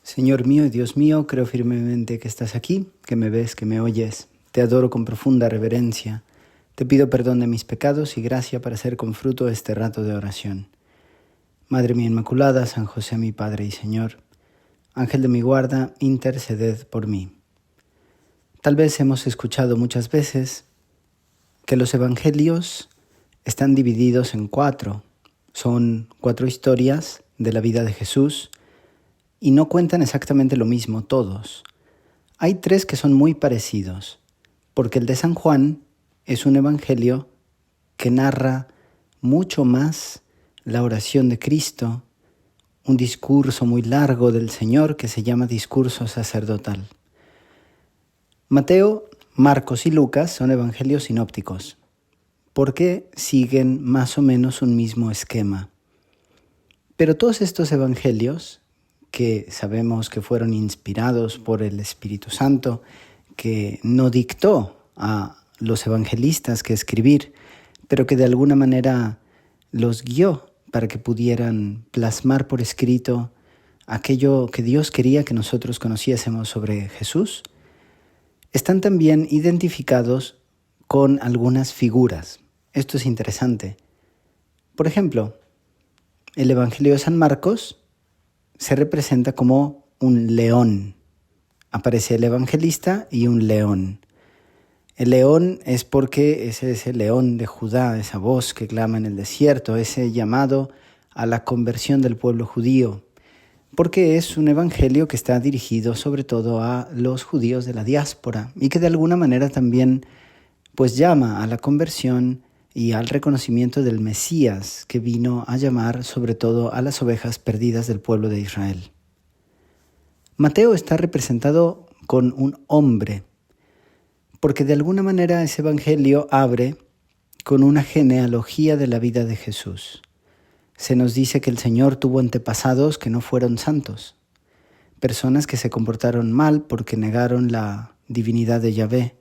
Señor mío y Dios mío, creo firmemente que estás aquí, que me ves, que me oyes. Te adoro con profunda reverencia. Te pido perdón de mis pecados y gracia para hacer con fruto este rato de oración. Madre mía Inmaculada, San José mi Padre y Señor, Ángel de mi guarda, interceded por mí. Tal vez hemos escuchado muchas veces que los evangelios están divididos en cuatro. Son 4 historias de la vida de Jesús y no cuentan exactamente lo mismo todos. Hay 3 que son muy parecidos, porque el de San Juan es un evangelio que narra mucho más la oración de Cristo, un discurso muy largo del Señor que se llama discurso sacerdotal. Mateo, Marcos y Lucas son evangelios sinópticos, porque siguen más o menos un mismo esquema. Pero todos estos evangelios, que sabemos que fueron inspirados por el Espíritu Santo, que no dictó a los evangelistas que escribir, pero que de alguna manera los guió para que pudieran plasmar por escrito aquello que Dios quería que nosotros conociésemos sobre Jesús, están también identificados con algunas figuras. Esto es interesante. Por ejemplo, el Evangelio de San Marcos se representa como un león. Aparece el evangelista y un león. El león es porque es ese león de Judá, esa voz que clama en el desierto, ese llamado a la conversión del pueblo judío, porque es un evangelio que está dirigido sobre todo a los judíos de la diáspora y que de alguna manera también pues llama a la conversión y al reconocimiento del Mesías que vino a llamar sobre todo a las ovejas perdidas del pueblo de Israel. Mateo está representado con un hombre, porque de alguna manera ese evangelio abre con una genealogía de la vida de Jesús. Se nos dice que el Señor tuvo antepasados que no fueron santos, personas que se comportaron mal porque negaron la divinidad de Yahvé.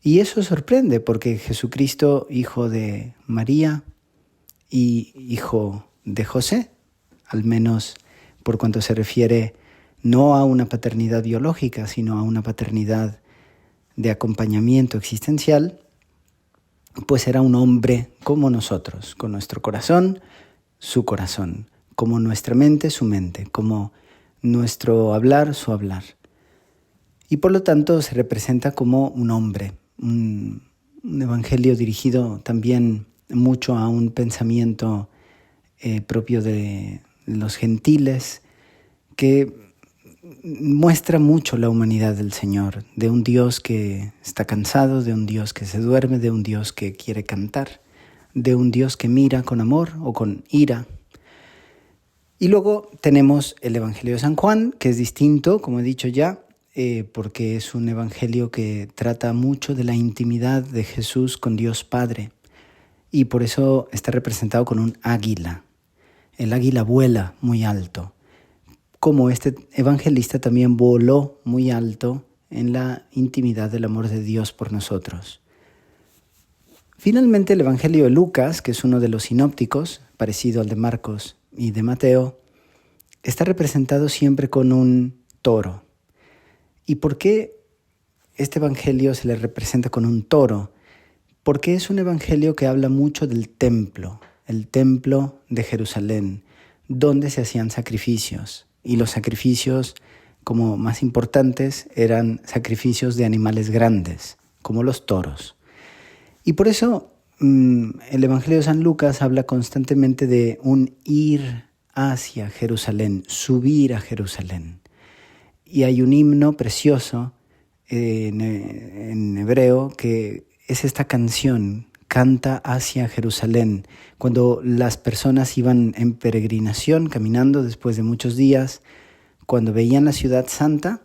Y eso sorprende porque Jesucristo, hijo de María y hijo de José, al menos por cuanto se refiere no a una paternidad biológica, sino a una paternidad de acompañamiento existencial, pues era un hombre como nosotros, con nuestro corazón, su corazón, como nuestra mente, su mente, como nuestro hablar, su hablar. Y por lo tanto se representa como un hombre, un evangelio dirigido también mucho a un pensamiento propio de los gentiles, que muestra mucho la humanidad del Señor, de un Dios que está cansado, de un Dios que se duerme, de un Dios que quiere cantar, de un Dios que mira con amor o con ira. Y luego tenemos el Evangelio de San Juan, que es distinto, como he dicho ya, porque es un evangelio que trata mucho de la intimidad de Jesús con Dios Padre, y por eso está representado con un águila. El águila vuela muy alto, como este evangelista también voló muy alto en la intimidad del amor de Dios por nosotros. Finalmente, el Evangelio de Lucas, que es uno de los sinópticos, parecido al de Marcos y de Mateo, está representado siempre con un toro. ¿Y por qué este evangelio se le representa con un toro? Porque es un evangelio que habla mucho del templo, el templo de Jerusalén, donde se hacían sacrificios. Y los sacrificios como más importantes eran sacrificios de animales grandes, como los toros. Y por eso el Evangelio de San Lucas habla constantemente de un ir hacia Jerusalén, subir a Jerusalén. Y hay un himno precioso en hebreo que es esta canción, canta hacia Jerusalén. Cuando las personas iban en peregrinación, caminando después de muchos días, cuando veían la ciudad santa,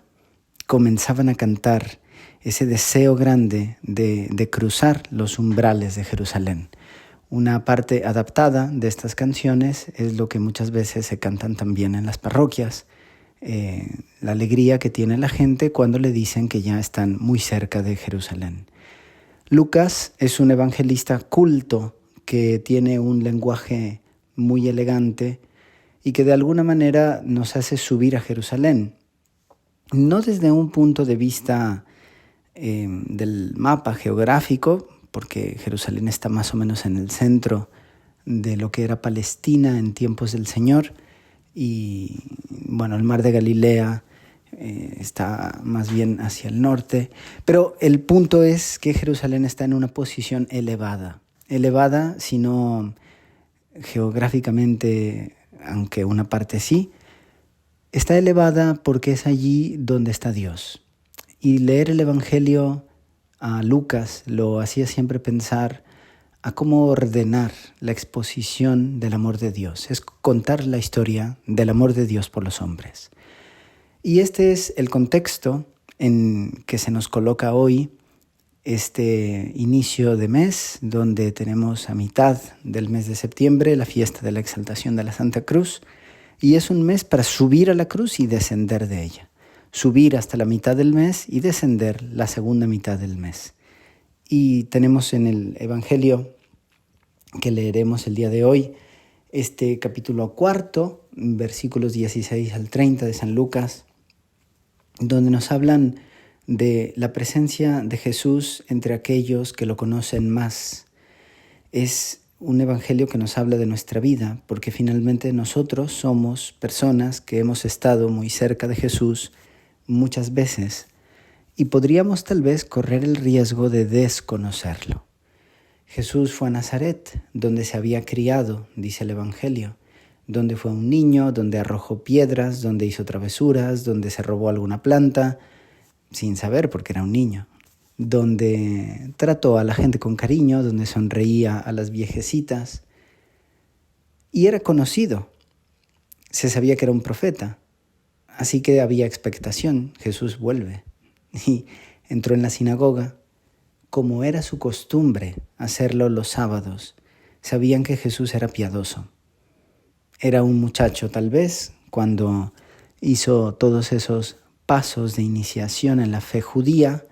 comenzaban a cantar ese deseo grande de cruzar los umbrales de Jerusalén. Una parte adaptada de estas canciones es lo que muchas veces se cantan también en las parroquias, la alegría que tiene la gente cuando le dicen que ya están muy cerca de Jerusalén. Lucas es un evangelista culto que tiene un lenguaje muy elegante y que de alguna manera nos hace subir a Jerusalén. No desde un punto de vista del mapa geográfico, porque Jerusalén está más o menos en el centro de lo que era Palestina en tiempos del Señor, y bueno, el mar de Galilea está más bien hacia el norte, pero el punto es que Jerusalén está en una posición elevada, sino geográficamente, aunque una parte sí, está elevada porque es allí donde está Dios. Y leer el Evangelio a Lucas lo hacía siempre pensar a cómo ordenar la exposición del amor de Dios. Es contar la historia del amor de Dios por los hombres. Y este es el contexto en que se nos coloca hoy este inicio de mes, donde tenemos a mitad del mes de septiembre la fiesta de la exaltación de la Santa Cruz, y es un mes para subir a la cruz y descender de ella. Subir hasta la mitad del mes y descender la segunda mitad del mes. Y tenemos en el Evangelio que leeremos el día de hoy, este capítulo 4, versículos 16 al 30 de San Lucas, donde nos hablan de la presencia de Jesús entre aquellos que lo conocen más. Es un evangelio que nos habla de nuestra vida, porque finalmente nosotros somos personas que hemos estado muy cerca de Jesús muchas veces y podríamos tal vez correr el riesgo de desconocerlo. Jesús fue a Nazaret, donde se había criado, dice el Evangelio, donde fue un niño, donde arrojó piedras, donde hizo travesuras, donde se robó alguna planta, sin saber porque era un niño, donde trató a la gente con cariño, donde sonreía a las viejecitas, y era conocido. Se sabía que era un profeta, así que había expectación. Jesús vuelve y entró en la sinagoga. Como era su costumbre hacerlo los sábados, sabían que Jesús era piadoso. Era un muchacho tal vez cuando hizo todos esos pasos de iniciación en la fe judía,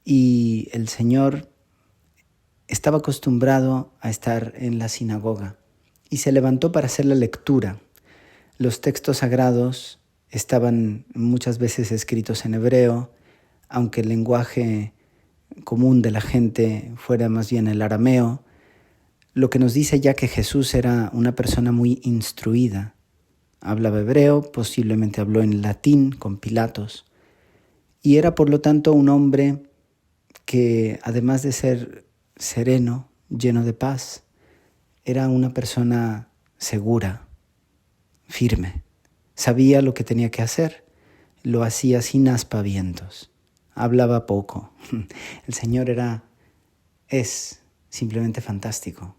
y el Señor estaba acostumbrado a estar en la sinagoga y se levantó para hacer la lectura. Los textos sagrados estaban muchas veces escritos en hebreo, aunque el lenguaje común de la gente fuera más bien el arameo, lo que nos dice ya que Jesús era una persona muy instruida. Hablaba hebreo, posiblemente habló en latín con Pilatos, y era por lo tanto un hombre que, además de ser sereno, lleno de paz, era una persona segura, firme. Sabía lo que tenía que hacer, lo hacía sin aspavientos. Hablaba poco. El Señor es simplemente fantástico.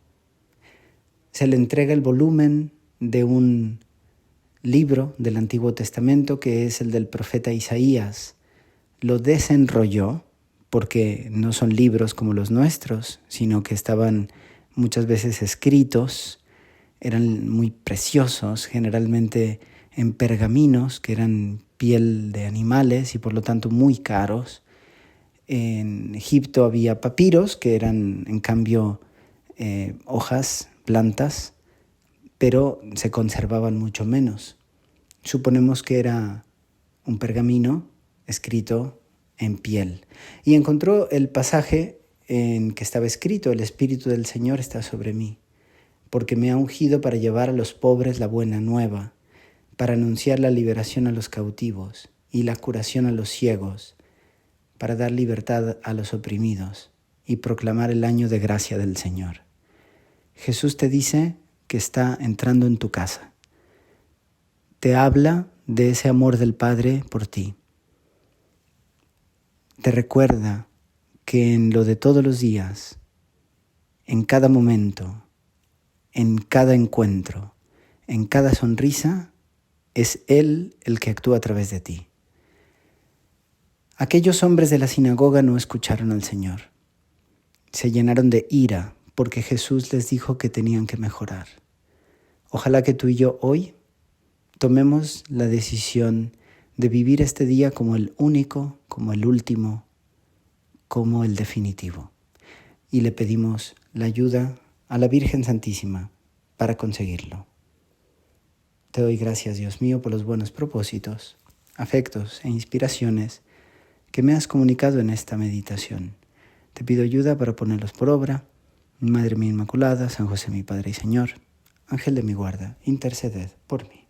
Se le entrega el volumen de un libro del Antiguo Testamento que es el del profeta Isaías. Lo desenrolló porque no son libros como los nuestros, sino que estaban muchas veces escritos, eran muy preciosos, generalmente en pergaminos que eran piel de animales y por lo tanto muy caros. En Egipto había papiros que eran en cambio hojas, plantas, pero se conservaban mucho menos. Suponemos que era un pergamino escrito en piel. Y encontró el pasaje en que estaba escrito: el Espíritu del Señor está sobre mí, porque me ha ungido para llevar a los pobres la buena nueva, para anunciar la liberación a los cautivos y la curación a los ciegos, para dar libertad a los oprimidos y proclamar el año de gracia del Señor. Jesús te dice que está entrando en tu casa. Te habla de ese amor del Padre por ti. Te recuerda que en lo de todos los días, en cada momento, en cada encuentro, en cada sonrisa, es Él el que actúa a través de ti. Aquellos hombres de la sinagoga no escucharon al Señor. Se llenaron de ira porque Jesús les dijo que tenían que mejorar. Ojalá que tú y yo hoy tomemos la decisión de vivir este día como el único, como el último, como el definitivo. Y le pedimos la ayuda a la Virgen Santísima para conseguirlo. Te doy gracias, Dios mío, por los buenos propósitos, afectos e inspiraciones que me has comunicado en esta meditación. Te pido ayuda para ponerlos por obra. Madre mía Inmaculada, San José mi Padre y Señor, Ángel de mi guarda, interceded por mí.